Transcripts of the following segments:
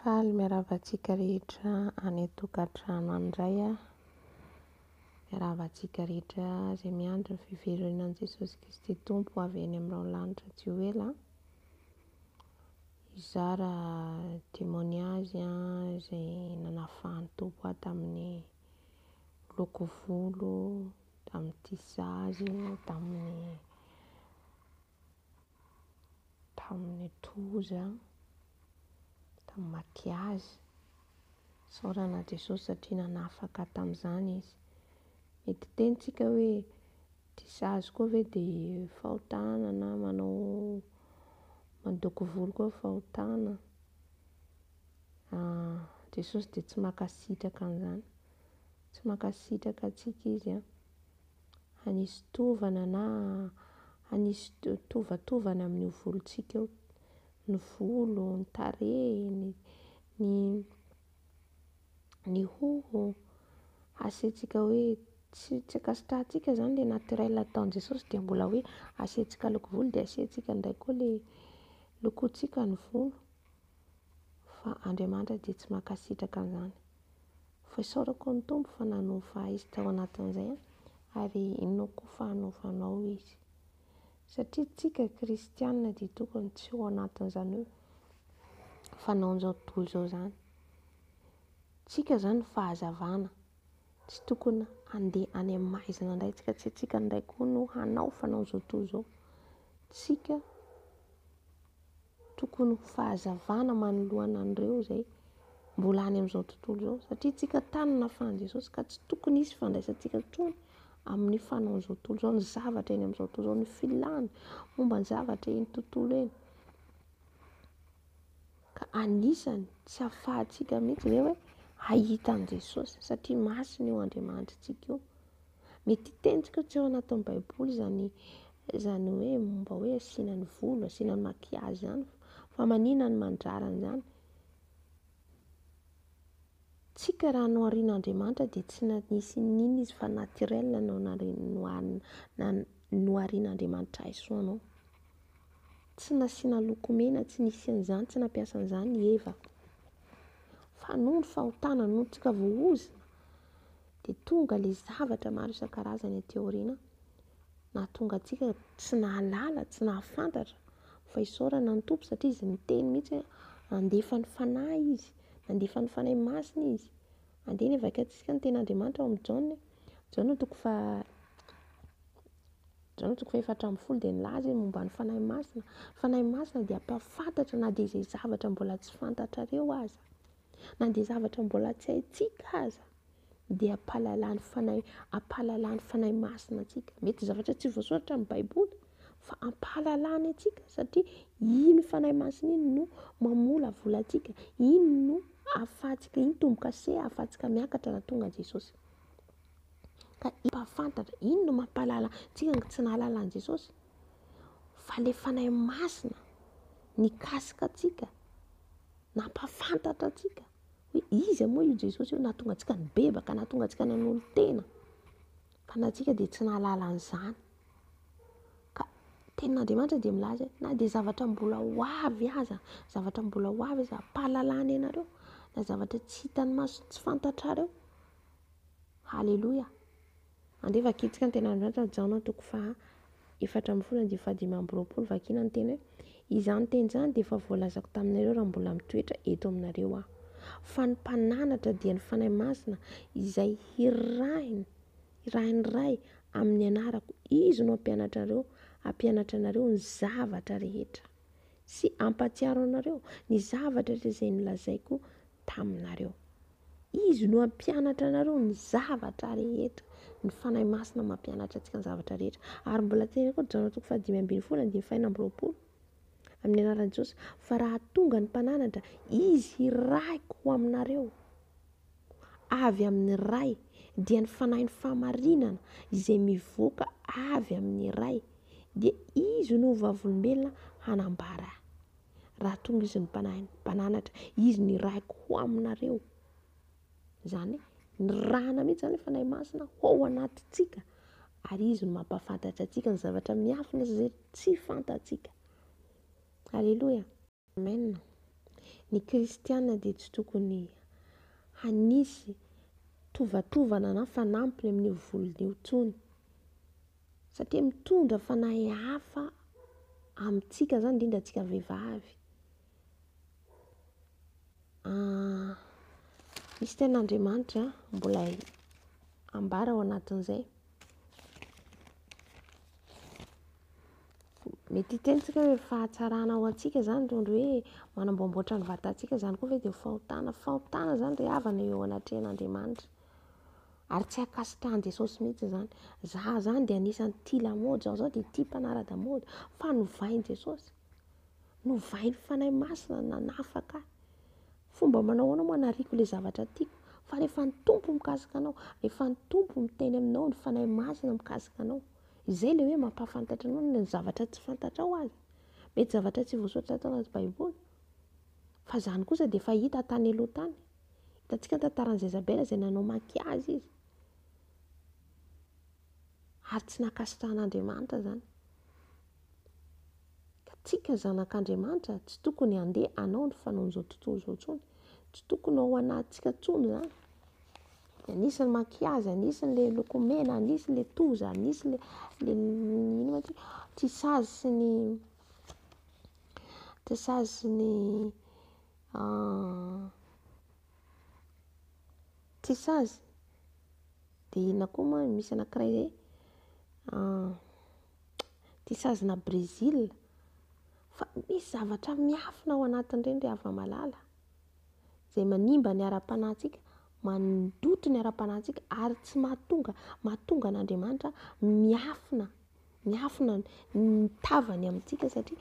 Faly miarahaba antsika rehetra any an-tokantrano andray a. Miarahaba antsika rehetra izay miandry ny fiverenan'i Jesosy Kristy Tompo avy eny amin'ny lanitra tsy ho ela. Izara témoignage izay nanafahan'ny Tompo aho tamin'ny loko volo, tamin'ny tisazy, tamin'ny toza, tamin'ny makiazy. Saorana Jesosy satria nanafaka tamin'izany izy. Mety tentsika hoe tisazy koa ve dia fahotana na mandoko volo koa fahotana. Jesosy dia tsy makasitraka an'izany. Tsy makasitraka antsika izy a. Hanisy tovana na hanisy tovatovana amin'ny volontsika eo. Ny volo, ny tarehy, ny hoho. Asiantsika hoe tsy akasitrahantsika izany ilay naturel ataon'i Jesosy dia mbola hoe asiantsika loko volo dia asiantsika indray koa ilay lokontsika ny volo. Fa Andriamanitra dia tsy makasitraka an'izany. Fa isaorako ny Tompo fa nanova izy tao anatin'izay ary inona koa fa hanovanao izy. Satria tsika kristianina dia tokony tsy ho anatin'izany hoe fanaon'izao tontolo izao izany. Tsika izany fahazavana. Tsy tokony handeha any amin'ny maizina indray tsika, tsy tsika indray koa no hanao fanaon'izao tontolo izao. Tsika tokony ho fahazavana manoloana an'ireo izay mbola any amin'izao tontolo izao. Satria tsika tany no nafahan'i Jesosy ka tsy tokony hisy fandraisantsika intsony amin'ny fanaon'izao tontolo izao, ny zavatra eny amin'izao tontolo izao, ny filàny momba ny zavatra eny tontolo eny. Ka anisany tsy ahafahantsika mihitsy ilay hoe hahita an'i Jesosy satria masina io Andriamanitrantsika io. Mety hitentsika tsy ao anatin'ny Baiboly izany hoe momba hoe asiana ny volo, asiana ny makiazy izany. Fa maninona ny mandrara an'izany? Tsika raha noharian'Andriamanitra dia tsy nanisy n'inona izy fa naturel noharian'Andriamanitra ahy soa anao. Tsy nasiana lokomena, tsy nisy an'izany, tsy nampiasa an'izany i Eva. Fa noho ny fahotana, noho tsika voaozina dia tonga ilay zavatra maro isan-karazany aty aoriana. Nahatonga antsika tsy nahalala, tsy nahafantatra fa isaorana ny Tompo satria izy niteny mihitsy nandefa ny fanahy izy, nandefa ny fanahy masina izy. Andeha ny vaikatsika ny ten'Andriamanitra ao amin'ny Jaona. Jaona toko fa 4 dia nilaza momba ny fanahy masina. Fanahy masina dia ampahafantatra na dia izay zavatra mbola tsy fantatrareo aza, na dia zavatra mbola tsy haintsika aza, dia ampahalalany fanahy masina antsika. Mety zavatra tsy voasoratra amin'ny Baiboly fa ampahalalany antsika satria iny fanahy masina iny no mamola volantsika. Iny no ahafahantsika, iny tombo-kase ahafahantsika miakatra raha tonga Jesosy. Ka mpahafantatra, iny no mampahalala tsika tsy nahalala an'i Jesosy. Fa ilay fanahy masina nikasika antsika, nampahafantatra antsika hoe iza moa io Jesosy io, nahatonga antsika nibebaka, nahatonga antsika nanolo tena. Fa na tsika dia tsy nahalala an'izany. Ka tenin'Andriamanitra dia milaza na dia zavatra mbola ho avy aza, ampahalalany ianareo, na zavatra tsy hitan'ny maso, tsy fantatrareo. Halleloja. Andeha vakitsika ny ten'Andriamanitra Jaona toko fa 4:25 vakina ny teny hoe izany teny izany dia efa voalazako taminareo raha mbola mitoetra eto aminareo aho. Fa ny mpananatra dia ny fanahy masina izay irahin'ny ray amin'ny anarako. Izy no hampianatra anareo ny zavatra rehetra sy hampatsiaro anareo ny zavatra rehetra izay nolazaiko taminareo. Izy no hampianatra anareo ny zavatra rehetra. Ny fanahy masina mampianatra antsika ny zavatra rehetra. Ary mbola teny koa Jaona toko fa 5:20 amin'ny anaran'i Jesosy. Fa raha tonga ny mpananatra, izy irahiko ho aminareo avy amin'ny ray, dia ny fanahy fahamarinana izay mivoaka avy amin'ny ray, dia izy no vavolombelona hanambara. Raha tonga izy ny mpananatra, izy ny irahiko ho aminareo. Izany ny rahana mihitsy izany fanahy masina ao anatintsika, ary izy no mampahafantatra antsika ny zavatra miafina izay tsy fantatsika. Halleluja. Amen. ny kristianina dia tsy tokony hanisy tovatovana na fanampiny amin'ny volon'io tsony, satria mitondra fanahy hafa amintsika zany indrindra antsika vehivavy. Misy ten'Andriamanitra mbola ambara ao anatin'izay. Mety hitentsika hoe fahatsarana ao antsika zany tondro hoe manamboamboatra ny vatantsika zany koa ve dia fahotana zany ry havana eo anatrehan'Andriamanitra, ary tsy hakasitrahan'i Jesosy mihitsy zany. Za zany dia anisan'ny tia lamaody, zaho zao dia tia mpanara-damaody, fa novainy Jesosy, novainy fanahy masina nanafaka ahy. Fomba manao ahoana moa hanariko ilay zavatra tiako, fa rehefa ny tompo mikasika anao, rehefa ny tompo miteny aminao, ny fanahy masina mikasika anao, izay ilay hoe mampahafantatra anao ny zavatra tsy fantatrao azy, mety zavatra tsy voasoratra tao anaty baiboly, fa zany kosa dia efa hita tany aloha tany. Hitantsika ny tantaran'i Jezabela izay nanao makiazy izy, ary tsy nakasitrahan'Andriamanitra zany. Ka tsika zanak'Andriamanitra tsy tokony handeha hanao ny fanaon'izao tontolo izao tsony, tsy tokony ao anatintsika tsony zany. Anisy ny makiazy, anisy ny lokomena, anisy ny toza, anisy ny tisazy sy ny tisazy. Dia inona koa moa misy anankiray tisazy na Brésil. Fa misy zavatra miafina ao anatin'ireny ry hava-malala, izay manimba ny ara-panahintsika, mandoto ny ara-panahintsika, ary tsy mahatonga an'Andriamanitra miafina ny tavany amintsika, satria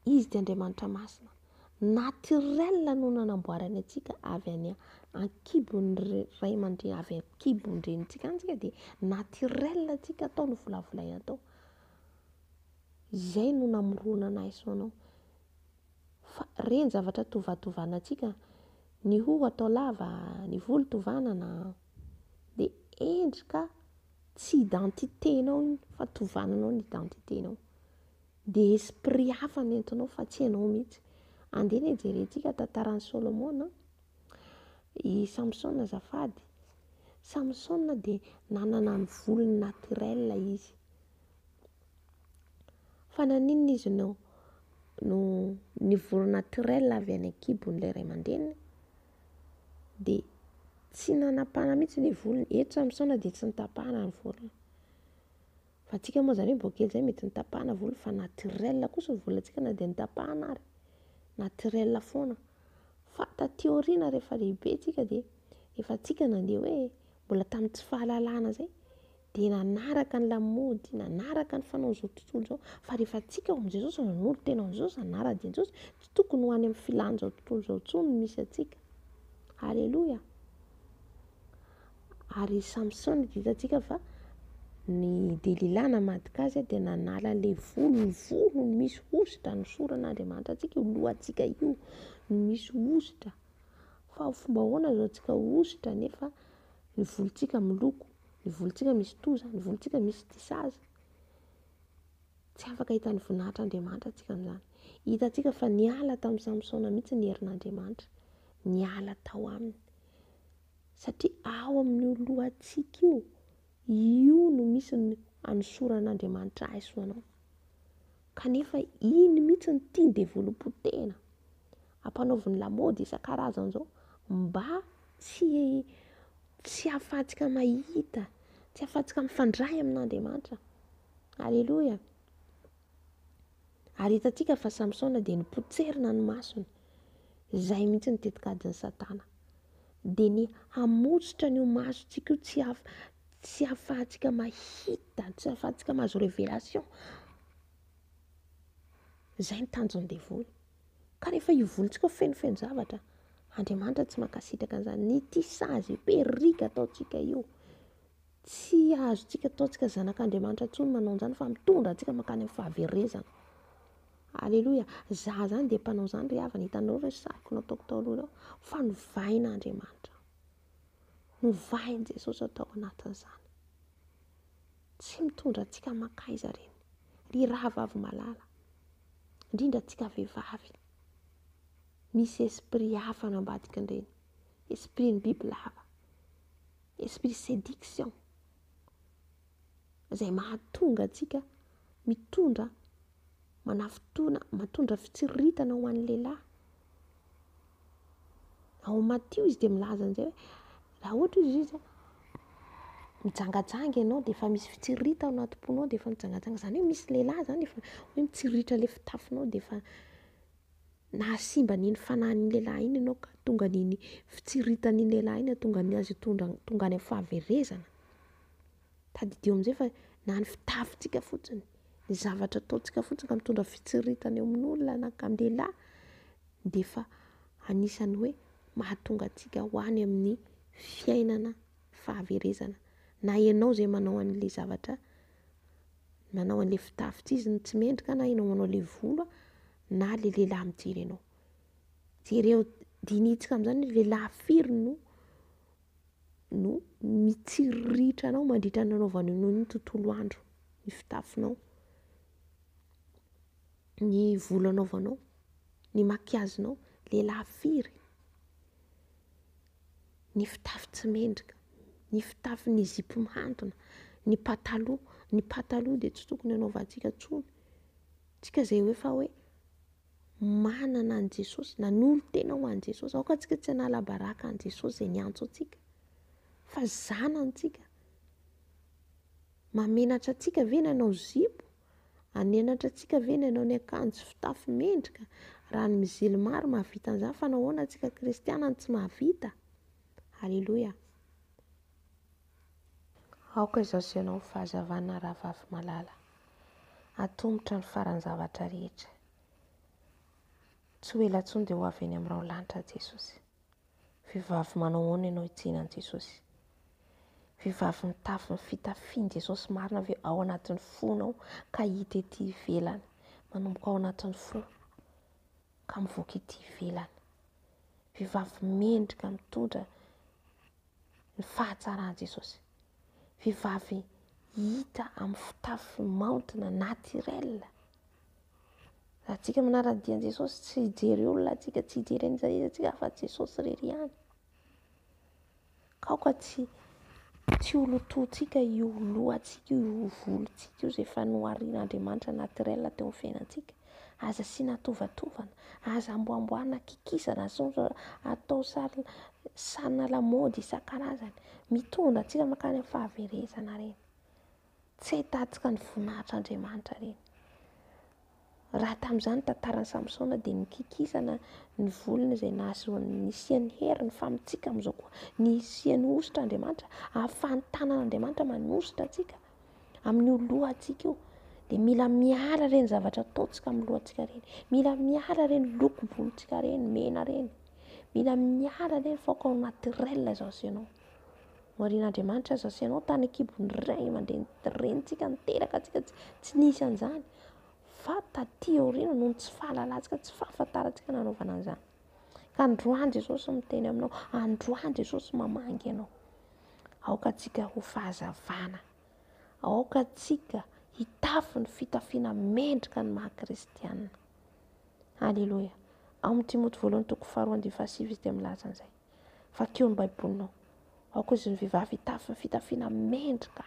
izy dia Andriamanitra masina. Naturel no nanamboarany antsika avy any an-kibon'ny ray aman-dreny, avy an-kibon'ny renintsika antsika dia naturel antsika atao no volavolay atao. Izay no namorona anahy sy anao. Fa reny zavatra tovatovana antsika, ny hoho atao lava, ny volo tovanana, dia endrika tsy identiténao iny, fa tovananao ny identiténao. Dia esprit hafa no entinao fa tsy ianao mihitsy. Andeha ny jerentsika tantaran'i Solomona, i Samson azafady. Samson dia nanana ny volony naturel izy. Fa naninona izy no ny volo naturel avy any an-kibon'ilay ray aman-dreniny, dia tsy nanapahana mihitsy ny volony. Eto Samson dia tsy nitapahana ny volony. Fa antsika moa zany hoe mbola kely izay mety nitapahana volo, fa naturel kosa ny volontsika na dia nitapahana ary. Naturel foana. Fa taty aoriana rehefa lehibe tsika dia efa tsika nandeha hoe mbola tamin'ny tsy fahalalana izay, dia nanaraka ny lamaody, nanaraka ny fanaon'izao tontolo izao. Fa rehefa tsika ao amin'i Jesosy, nanolo tena ao amin'i Jesosy, nanara-dian'i Jesosy, tsy tokony ho any amin'ny filan'izao tontolo izao tsony no misy antsika. Halleloja. Ary Samson dia hitantsika fa ny Delila namadika azy dia nanala ilay volony misy ositra, ny soran'Andriamanitra antsika io lohantsika io misy ositra. Fa fomba ahoana zao antsika ositra nefa ny volontsika miloko, ny volontsika misy toza, ny volontsika misy tisazy. Tsy afaka hitan'ny voninahitr'Andriamanitra antsika amin'izany. Hitantsika fa niala tamin'ny Samsona mihitsy ny herin'Andriamanitra, niala tao aminy, satria ao amin'ny lohantsika io no misy ny anosoran'Andriamanitra ahy sy anao. Kanefa iny mihitsy ny tiany developotena, ampanaoviny lamaody isan-karazany izao, mba tsy ahafahantsika mahita, tsy ahafahantsika mifandray amin'Andriamanitra. Halleloja. Ary hitantsika fa Samsona dia nipotserina ny masony, izay mihitsy ny tetikadin'ny Satana. Dia ny hamosotra ny masontsika io tsy ahafahantsika mahita, tsy ahafahantsika mahazo révélation. Izay ny tanjon'ny devoly. Ka rehefa io volontsika fenofeno zavatra, Andriamanitra tsy mankasitraka an'izany. Ny tisazy perika ataontsika io, tsy azontsika ataontsika zanak'Andriamanitra intsony manao an'izany, fa mitondra antsika mankany amin'ny fahaverezana. Halleloja. Za zany dia mpanao izany ry havana, hitanao ireo sariko nataoko tao aloha, fa novain'Andriamanitra, novainy Jesosy atao anatin'izany. Tsy mitondra antsika makaiza reny, ry rahavavy malala, indrindra antsika vehivavy. misy esprit hafa no ambadika an'ireny, esprit ny biby lava, esprit séduction, izay mahatonga atsika mitondra manafotona, matondra fitsiritana ho an'ny lehilahy. Ao Matio izy dia milaza an'izay hoe raha ohatra izy mijangajanga ianao dia efa misy fitsirita ao anaty ponao dia efa mijangajanga, izany hoe misy lehilahy zany efa hoe mitsiritra ilay fitafinao dia efa nahasimba n'iny fanahin'iny lehilahy iny ianao ka tonga n'iny fitsiritan'iny lehilahy iny tonga ny azy tonga any amin'ny fahaverezana. Tadidio amin'izay fa na ny fitafintsika fotsiny, ny zavatra ataontsika fotsiny ka mitondra fitsiritana eo amin'olona na amin'ny lehilahy dia efa anisany hoe mahatonga antsika ho any amin'ny fiainana fahaverezana. Na ianao izay manao an'ilay zavatra, manao an'ilay fitafitsy ny tsy mendrika, na ianao manao ilay volo na ilay lehilahy mijery ianao. Jereo dinitsika amin'izany hoe lehilahy firy no mitsiritra anao mandritra ny nanaovanao ny tontolo andro, ny fitafinao, ny volo anaovanao, ny makiazinao, lehilahy firy. Ny fitafy tsy mendrika, ny fitafy ny zipo mihantona, ny pataloha dia tsy tokony anaovantsika intsony. Tsika izay efa hoe manana an' Jesosy, nanolo tena ho an' Jesosy, aoka antsika tsy hanala baraka an' Jesosy izay niantso antsika, fa zanantsika. Mamenatra antsika ve ny hanao zipo? Anenatra antsika ve ny hanao ny akanjo fitafy mendrika? Raha ny mizelmary mahavita an'izany, fa nahoana antsika kristiana tsy mahavita? Halleloja. Aoka izao sy ianao fahazavana rahavavy malala, atombotra ny farany zavatra rehetra. Tsy ho ela intsony dia ho avy eny amin'ny raolanitra Jesosy. Vehivavy manao ahoana ianao hitsenan'i Jesosy? Vehivavy mitafy ny fitafian'i Jesosy marina ve ao anatin'ny fonao ka hita ety ivelany, manomboka ao anatin'ny fo ka mivoaka ety ivelany. Vehivavy mendrika mitondra ny fahatsaran'i Jesosy. Vehivavy hita amin'ny fitafy maontina naturel. Raha tsika manara-dian'i Jesosy tsy hijery olona atsika, tsy hijery an'iza iza atsika fa Jesosy irery ihany. Kaoka tsy holotontsika io lohantsika, io volontsika io izay efa noharian'Andriamanitra naturel teo amin'ny fiainantsika. Aza asiana tovatovana, aza amboamboarina kikisana, atao sarina lamaody isan-karazany, mitondra antsika mankany amin'ny fahaverezana ireny. Tsy ahitantsika ny voninahitr'Andriamanitra ireny. Raha tamin'izany tantaran'i Samsona dia nikikisana ny volony izay nisian'ny hery ny famitsika amin'izao koa, nisian'ny ositra Andriamanitra, ahafahan'ny tanan'Andriamanitra manositra antsika amin'io lohantsika io. Dia mila miala ireny zavatra ataontsika amin'ny lohantsika ireny, mila miala ireny lokom-bolontsika ireny, mena ireny, mila miala ireny fa ao naturel izao sy ianao. Hoarian'Andriamanitra izao sy ianao tany an-kibon'ny ray aman-dreny rentsika niteraka antsika tsy nisy an'izany. Fa taty aoriana noho ny tsy fahalalantsika, tsy fahafantarantsika nanaovana an'izany. Ka androany Jesosy miteny aminao, androany Jesosy mamangy ianao. Aoka antsika ho fahazavana, aoka antsika hitafy ny fitafiana mendrika ny maha-kristianina. Halleloja. Ao amin'ny Timoty 2:7 izy dia milaza an'izay. Fakeo ny baibolinao. Aoka izy ny vehivavy hitafy ny fitafiana mendrika.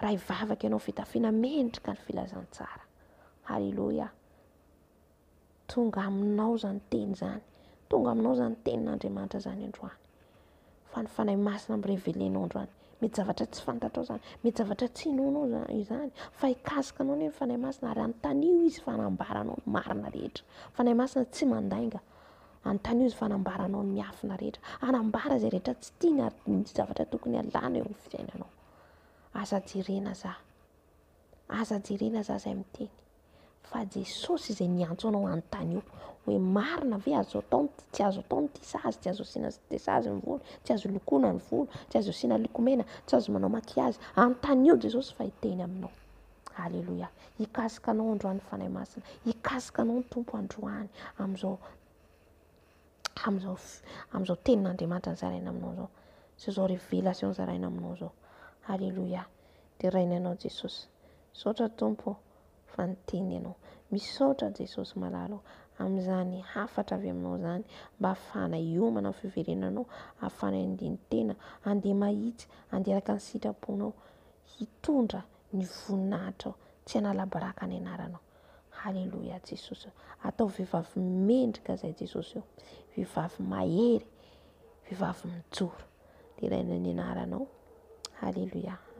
Raha hivavaka ianao fitafiana mendrika ny filazantsara. Halleloja. Tonga aminao izany teny izany. Tonga aminao izany tenin'Andriamanitra izany androany. Fa ny fanahy masina mirevelenao androany. Mety zavatra tsy fantatrao izany, mety zavatra tsy hinonao izany, fa hikasika anao ny fanahy masina ary anontanio izy fa hanambaranao ny marina rehetra. Fanahy masina tsy mandainga. Anontanio izy fa hanambaranao ny miafina rehetra. Hanambara izay rehetra tsy tiana ary ny zavatra tokony halàna eo amin'ny fiainanao. Aza jerena za. Aza jerena za izay miteny. Fa Jesosy izay niantso anao anontanio. Hoe marina ve azo atao, tsy azo atao ny tisazy, tsy azo asiana tisazy ny volo, tsy azo lokoina ny volo, tsy azo asiana lokomena, tsy azo manao makiazy. Anontanio Jesosy fa hiteny aminao. Halleloja. Hikasika anao androany fanahy masina. Hikasika anao ny tompo androany amin'izao tenin'Andriamanitra nizaraina aminao izao. Sy izao révélation nizaraina aminao izao. Halleloja. Dia raina anao Jesosy. Misaotra tompo fa niteny ianao. Misaotra Jesosy malalo. amin'izany hafatra avy aminao zany, mba ahafahana hiomana amin'ny fiverenanao, ahafahana handeha tena, handeha mahitsy, handeha araka ny sitraponao, hitondra ny voninahitrao, tsy hanala baraka ny anaranao. Haleloia Jesosy. Atao vehivavy mendrika zay Jesosy io, vehivavy mahery, vehivavy mijoro. Deraina ny anaranao. Haleloia.